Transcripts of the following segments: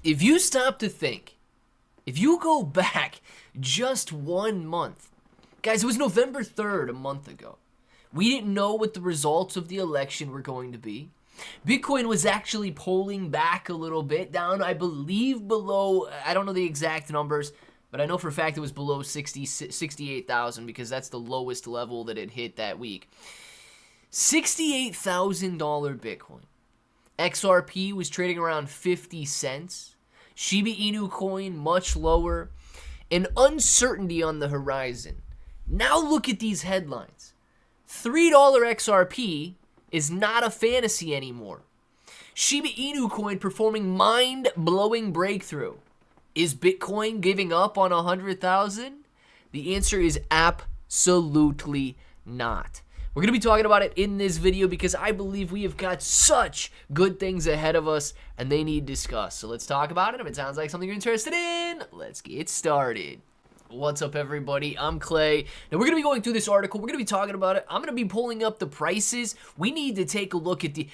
If you stop to think, if you go back just 1 month, guys, it was November 3rd a month ago. We didn't know what the results of the election were going to be. Bitcoin was actually pulling back a little bit, down, I believe, below, I don't know the exact numbers, but I know for a fact it was below 68,000 because that's the lowest level that it hit that week. $68,000 Bitcoin. XRP was trading around 50 cents. Shiba Inu coin much lower. And uncertainty on the horizon. Now look at these headlines. $3 XRP is not a fantasy anymore. Shiba Inu coin performing mind-blowing breakthrough. Is Bitcoin giving up on 100,000? The answer is absolutely not. We're going to be talking about it in this video because I believe we have got such good things ahead of us and they need discussed. So let's talk about it. If it sounds like something you're interested in, let's get started. What's up, everybody? I'm Clay. Now, we're going to be going through this article. We're going to be talking about it. I'm going to be pulling up the prices. We need to take a look at the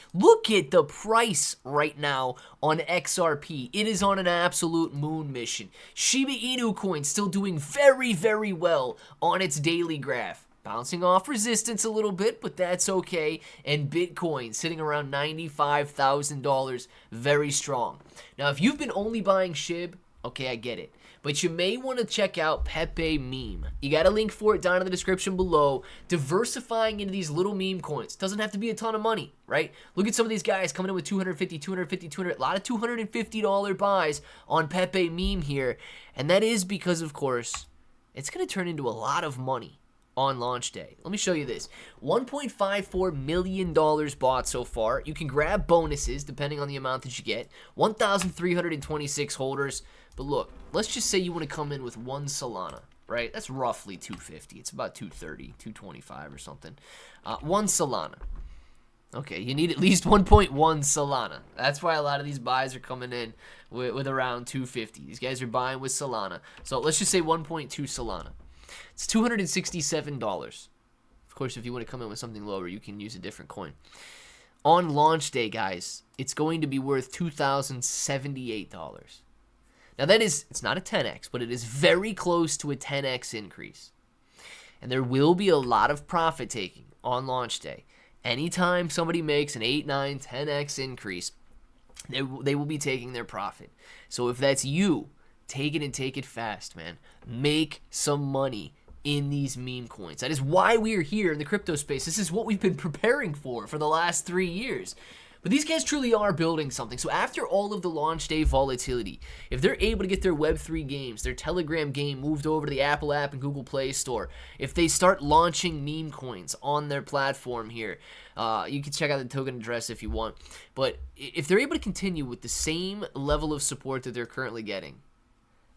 price right now on XRP. It is on an absolute moon mission. Shiba Inu coin still doing very, very well on its daily graph. Bouncing off resistance a little bit, but that's okay. And Bitcoin sitting around $95,000, very strong. Now, if you've been only buying SHIB, okay, I get it. But you may want to check out Pepe Meme. You got a link for it down in the description below. Diversifying into these little meme coins. Doesn't have to be a ton of money, right? Look at some of these guys coming in with 250, 250, 200, a lot of $250 buys on Pepe Meme here. And that is because, of course, it's going to turn into a lot of money on launch day. Let me show you this. $1.54 million bought so far. You can grab bonuses depending on the amount that you get. 1,326 holders. But look, let's just say you want to come in with 1 Solana, right? That's roughly 250. It's about 230, 225 or something. 1 Solana. Okay, you need at least 1.1 Solana. That's why a lot of these buys are coming in with around 250. These guys are buying with Solana. So let's just say 1.2 Solana. It's $267. Of course, if you want to come in with something lower, you can use a different coin. On launch day, guys, it's going to be worth $2,078. Now, it's not a 10x, but it is very close to a 10x increase. And there will be a lot of profit taking on launch day. Anytime somebody makes an 8, 9, 10x increase, they will be taking their profit. So if that's you, take it and take it fast, man. Make some money in these meme coins. That is why we are here in the crypto space. This is what we've been preparing for the last 3 years. But these guys truly are building something. So after all of the launch day volatility, if they're able to get their Web3 games, their Telegram game moved over to the Apple app and Google Play Store, if they start launching meme coins on their platform here, you can check out the token address if you want. But if they're able to continue with the same level of support that they're currently getting,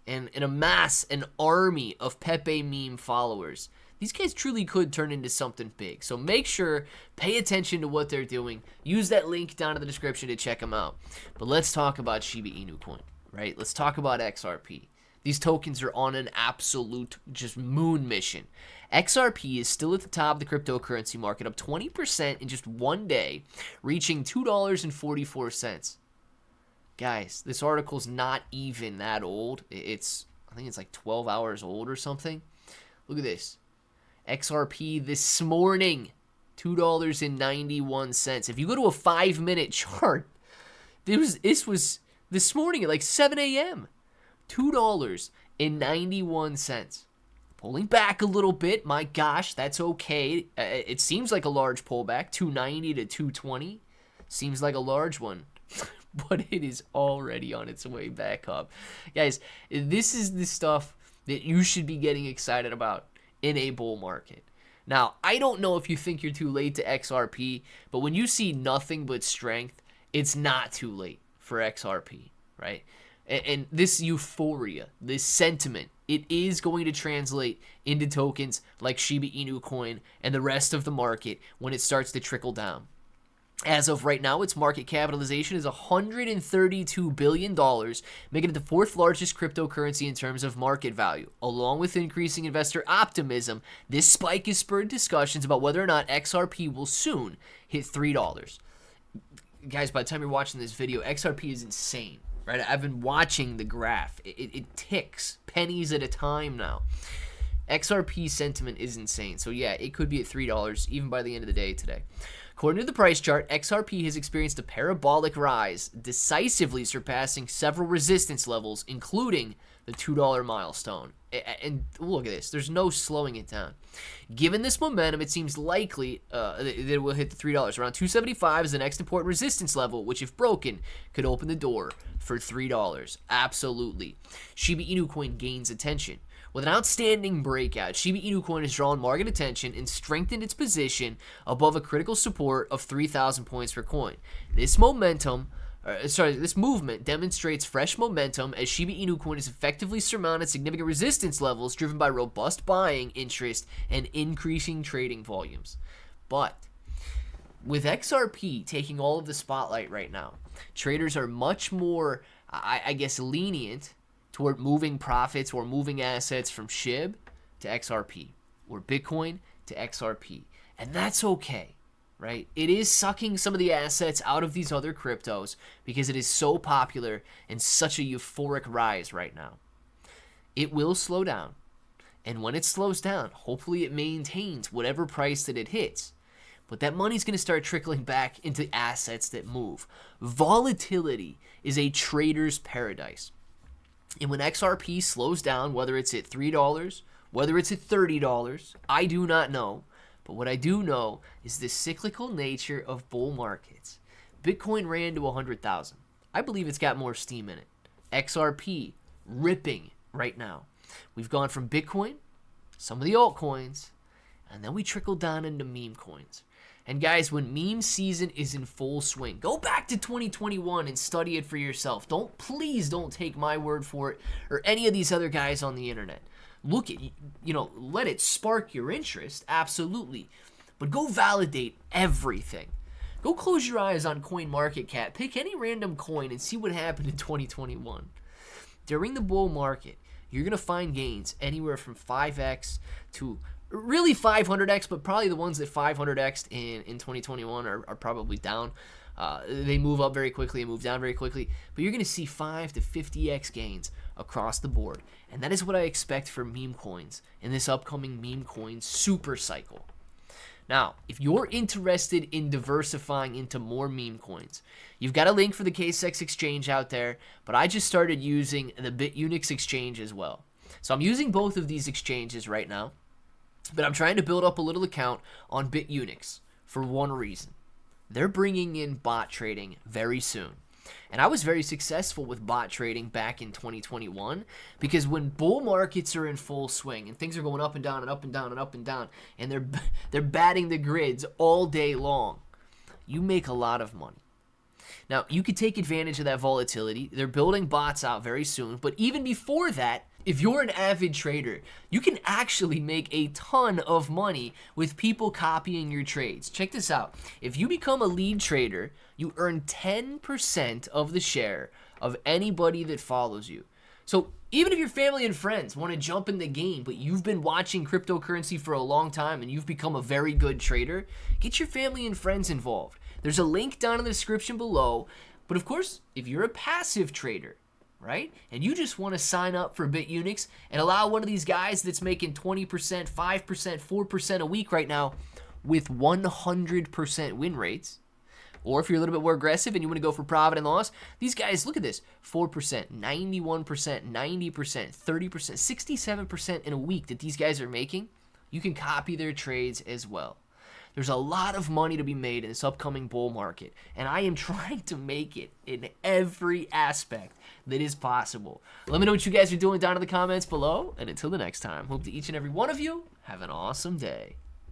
and amass an army of Pepe Meme followers, these guys truly could turn into something big. So make sure, pay attention to what they're doing. Use that link down in the description to check them out. But let's talk about Shiba Inu coin, right? Let's talk about XRP. These tokens are on an absolute just moon mission. XRP is still at the top of the cryptocurrency market, up 20% in just 1 day, reaching $2.44. Guys, this article's not even that old. I think it's like 12 hours old or something. Look at this. XRP this morning, $2.91. If you go to a 5-minute chart, this was this morning at like 7 a.m. $2.91. Pulling back a little bit. My gosh, that's okay. It seems like a large pullback. 290 to 220. Seems like a large one. But it is already on its way back up. Guys, this is the stuff that you should be getting excited about in a bull market. Now, I don't know if you think you're too late to XRP, but when you see nothing but strength, it's not too late for XRP, right? And this euphoria, this sentiment, it is going to translate into tokens like Shiba Inu coin and the rest of the market when it starts to trickle down. As of right now, its market capitalization is $132 billion, making it the 4th largest cryptocurrency in terms of market value. Along with increasing investor optimism, this spike has spurred discussions about whether or not XRP will soon hit $3. Guys, by the time you're watching this video, XRP is insane. right? I've been watching the graph. It ticks pennies at a time now. XRP sentiment is insane. So yeah, it could be at $3 even by the end of the day today. According to the price chart, XRP has experienced a parabolic rise, decisively surpassing several resistance levels, including the $2 milestone. And look at this. There's no slowing it down. Given this momentum, it seems likely that it will hit the $3. Around 275 is the next important resistance level, which, if broken, could open the door for $3. Absolutely. Shiba Inu coin gains attention. With an outstanding breakout, Shiba Inu coin has drawn market attention and strengthened its position above a critical support of 3,000 points per coin. This movement demonstrates fresh momentum as Shiba Inu coin has effectively surmounted significant resistance levels driven by robust buying interest and increasing trading volumes. But with XRP taking all of the spotlight right now, traders are much more, I guess, lenient toward moving profits or moving assets from SHIB to XRP or Bitcoin to XRP. And that's okay, right? It is sucking some of the assets out of these other cryptos because it is so popular and such a euphoric rise right now. It will slow down. And when it slows down, hopefully it maintains whatever price that it hits. But that money's going to start trickling back into assets that move. Volatility is a trader's paradise. And when XRP slows down, whether it's at $3, whether it's at $30, I do not know. But what I do know is the cyclical nature of bull markets. Bitcoin ran to 100,000. I believe it's got more steam in it. XRP ripping right now. We've gone from Bitcoin, some of the altcoins, and then we trickled down into meme coins. And guys, when meme season is in full swing, go back to 2021 and study it for yourself. Please don't take my word for it or any of these other guys on the internet. Look at, let it spark your interest, absolutely. But go validate everything. Go close your eyes on CoinMarketCap. Pick any random coin and see what happened in 2021. During the bull market, you're going to find gains anywhere from 5x to really 500x, but probably the ones that 500x'd in 2021 are probably down. They move up very quickly and move down very quickly, but you're going to see 5 to 50x gains across the board. And that is what I expect for meme coins in this upcoming meme coin super cycle. Now, if you're interested in diversifying into more meme coins, you've got a link for the KSX exchange out there, but I just started using the BitUnix exchange as well. So I'm using both of these exchanges right now. But I'm trying to build up a little account on BitUnix for one reason. They're bringing in bot trading very soon. And I was very successful with bot trading back in 2021 because when bull markets are in full swing and things are going up and down and up and down and up and down and they're batting the grids all day long, you make a lot of money. Now, you could take advantage of that volatility. They're building bots out very soon. But even before that, if you're an avid trader, you can actually make a ton of money with people copying your trades. Check this out. If you become a lead trader, you earn 10% of the share of anybody that follows you. So even if your family and friends want to jump in the game, but you've been watching cryptocurrency for a long time and you've become a very good trader, get your family and friends involved. There's a link down in the description below. But of course, if you're a passive trader, right, and you just want to sign up for BitUnix and allow one of these guys that's making 20%, 5%, 4% a week right now with 100% win rates, or if you're a little bit more aggressive and you want to go for profit and loss, these guys, look at this, 4%, 91%, 90%, 30%, 67% in a week that these guys are making, you can copy their trades as well. There's a lot of money to be made in this upcoming bull market, and I am trying to make it in every aspect that is possible. Let me know what you guys are doing down in the comments below, and until the next time, hope that each and every one of you have an awesome day.